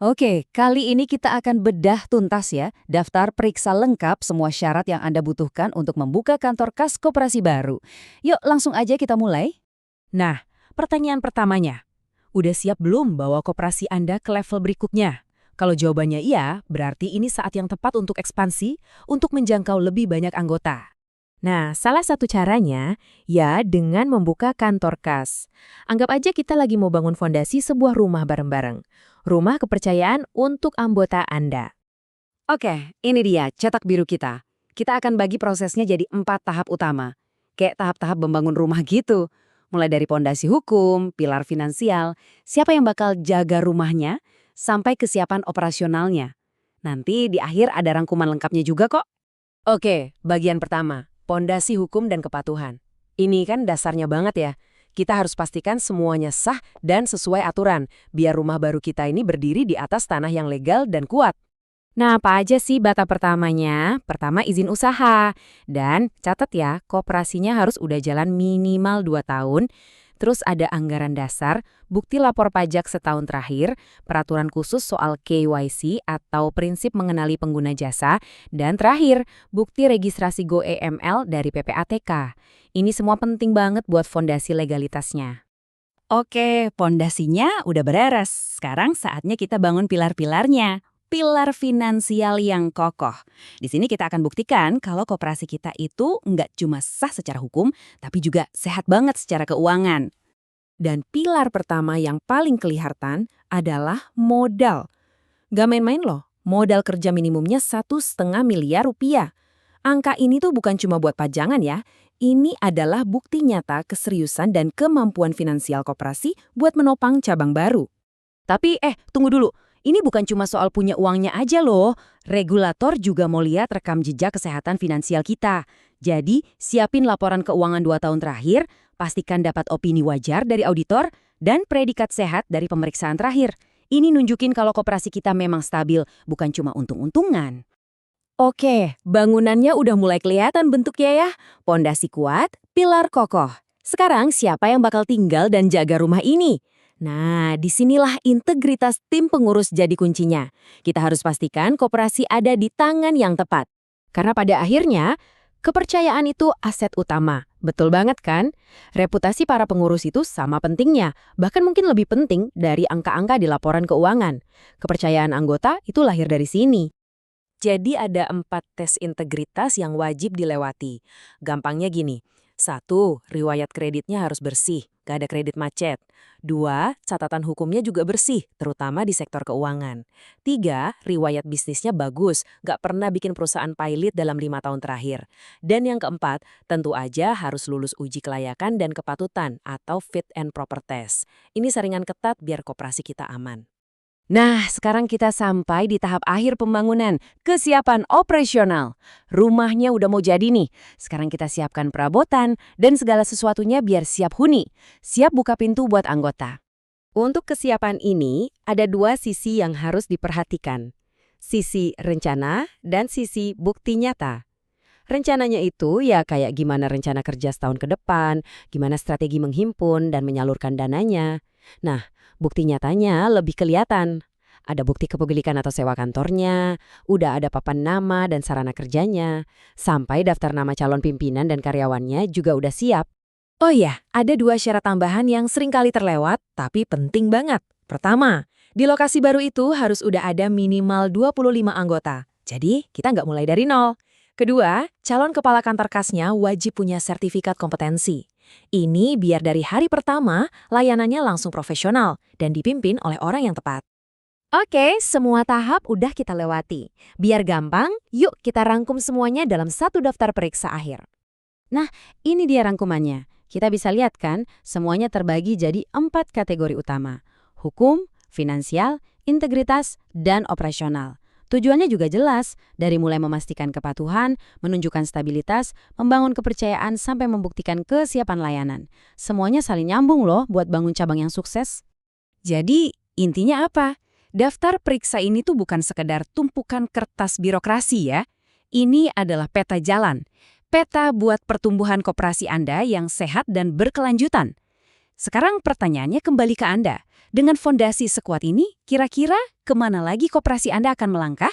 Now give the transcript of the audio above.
Oke, kali ini kita akan bedah tuntas ya, daftar periksa lengkap semua syarat yang Anda butuhkan untuk membuka kantor kas koperasi baru. Yuk langsung aja kita mulai. Nah, pertanyaan pertamanya, udah siap belum bawa koperasi Anda ke level berikutnya? Kalau jawabannya iya, berarti ini saat yang tepat untuk ekspansi, untuk menjangkau lebih banyak anggota. Nah, salah satu caranya, ya dengan membuka kantor kas. Anggap aja kita lagi mau bangun fondasi sebuah rumah bareng-bareng. Rumah kepercayaan untuk anggota Anda. Oke, ini dia cetak biru kita. Kita akan bagi prosesnya jadi 4 tahap utama. Kayak tahap-tahap membangun rumah gitu. Mulai dari pondasi hukum, pilar finansial, siapa yang bakal jaga rumahnya, sampai kesiapan operasionalnya. Nanti di akhir ada rangkuman lengkapnya juga kok. Oke, bagian pertama, pondasi hukum dan kepatuhan. Ini kan dasarnya banget ya. Kita harus pastikan semuanya sah dan sesuai aturan, biar rumah baru kita ini berdiri di atas tanah yang legal dan kuat. Nah, apa aja sih bata pertamanya? Pertama, izin usaha. Dan catat ya, koperasinya harus udah jalan minimal 2 tahun. Terus ada anggaran dasar, bukti lapor pajak setahun terakhir, peraturan khusus soal KYC atau prinsip mengenali pengguna jasa, dan terakhir, bukti registrasi GoEML dari PPATK. Ini semua penting banget buat fondasi legalitasnya. Oke, pondasinya udah beres. Sekarang saatnya kita bangun pilar-pilarnya. Pilar finansial yang kokoh. Di sini kita akan buktikan kalau koperasi kita itu nggak cuma sah secara hukum, tapi juga sehat banget secara keuangan. Dan pilar pertama yang paling kelihatan adalah modal. Gak main-main loh, modal kerja minimumnya 1,5 miliar rupiah. Angka ini tuh bukan cuma buat pajangan ya, ini adalah bukti nyata keseriusan dan kemampuan finansial koperasi buat menopang cabang baru. Tapi tunggu dulu, ini bukan cuma soal punya uangnya aja loh. Regulator juga mau lihat rekam jejak kesehatan finansial kita. Jadi, siapin laporan keuangan 2 tahun terakhir, pastikan dapat opini wajar dari auditor, dan predikat sehat dari pemeriksaan terakhir. Ini nunjukin kalau koperasi kita memang stabil, bukan cuma untung-untungan. Oke, bangunannya udah mulai kelihatan bentuknya ya. Pondasi kuat, pilar kokoh. Sekarang siapa yang bakal tinggal dan jaga rumah ini? Nah, disinilah integritas tim pengurus jadi kuncinya. Kita harus pastikan koperasi ada di tangan yang tepat. Karena pada akhirnya, kepercayaan itu aset utama. Betul banget kan? Reputasi para pengurus itu sama pentingnya, bahkan mungkin lebih penting dari angka-angka di laporan keuangan. Kepercayaan anggota itu lahir dari sini. Jadi ada 4 tes integritas yang wajib dilewati. Gampangnya gini. 1. Riwayat kreditnya harus bersih, gak ada kredit macet. 2. Catatan hukumnya juga bersih, terutama di sektor keuangan. 3. Riwayat bisnisnya bagus, gak pernah bikin perusahaan pilot dalam 5 tahun terakhir. Dan yang keempat, tentu aja harus lulus uji kelayakan dan kepatutan atau fit and proper test. Ini saringan ketat biar koperasi kita aman. Nah, sekarang kita sampai di tahap akhir pembangunan, kesiapan operasional. Rumahnya udah mau jadi nih. Sekarang kita siapkan perabotan dan segala sesuatunya biar siap huni. Siap buka pintu buat anggota. Untuk kesiapan ini, ada 2 sisi yang harus diperhatikan. Sisi rencana dan sisi bukti nyata. Rencananya itu ya kayak gimana rencana kerja setahun ke depan, gimana strategi menghimpun dan menyalurkan dananya. Nah, bukti nyatanya lebih kelihatan. Ada bukti kepemilikan atau sewa kantornya, udah ada papan nama dan sarana kerjanya, sampai daftar nama calon pimpinan dan karyawannya juga udah siap. Oh iya, ada 2 syarat tambahan yang seringkali terlewat, tapi penting banget. Pertama, di lokasi baru itu harus udah ada minimal 25 anggota. Jadi, kita nggak mulai dari nol. Kedua, calon kepala kantor kasnya wajib punya sertifikat kompetensi. Ini biar dari hari pertama, layanannya langsung profesional dan dipimpin oleh orang yang tepat. Oke, semua tahap udah kita lewati. Biar gampang, yuk kita rangkum semuanya dalam satu daftar periksa akhir. Nah, ini dia rangkumannya. Kita bisa lihat kan, semuanya terbagi jadi 4 kategori utama. Hukum, finansial, integritas, dan operasional. Tujuannya juga jelas, dari mulai memastikan kepatuhan, menunjukkan stabilitas, membangun kepercayaan, sampai membuktikan kesiapan layanan. Semuanya saling nyambung loh buat bangun cabang yang sukses. Jadi, intinya apa? Daftar periksa ini tuh bukan sekedar tumpukan kertas birokrasi ya. Ini adalah peta jalan. Peta buat pertumbuhan koperasi Anda yang sehat dan berkelanjutan. Sekarang pertanyaannya kembali ke Anda. Dengan fondasi sekuat ini, kira-kira kemana lagi koperasi Anda akan melangkah?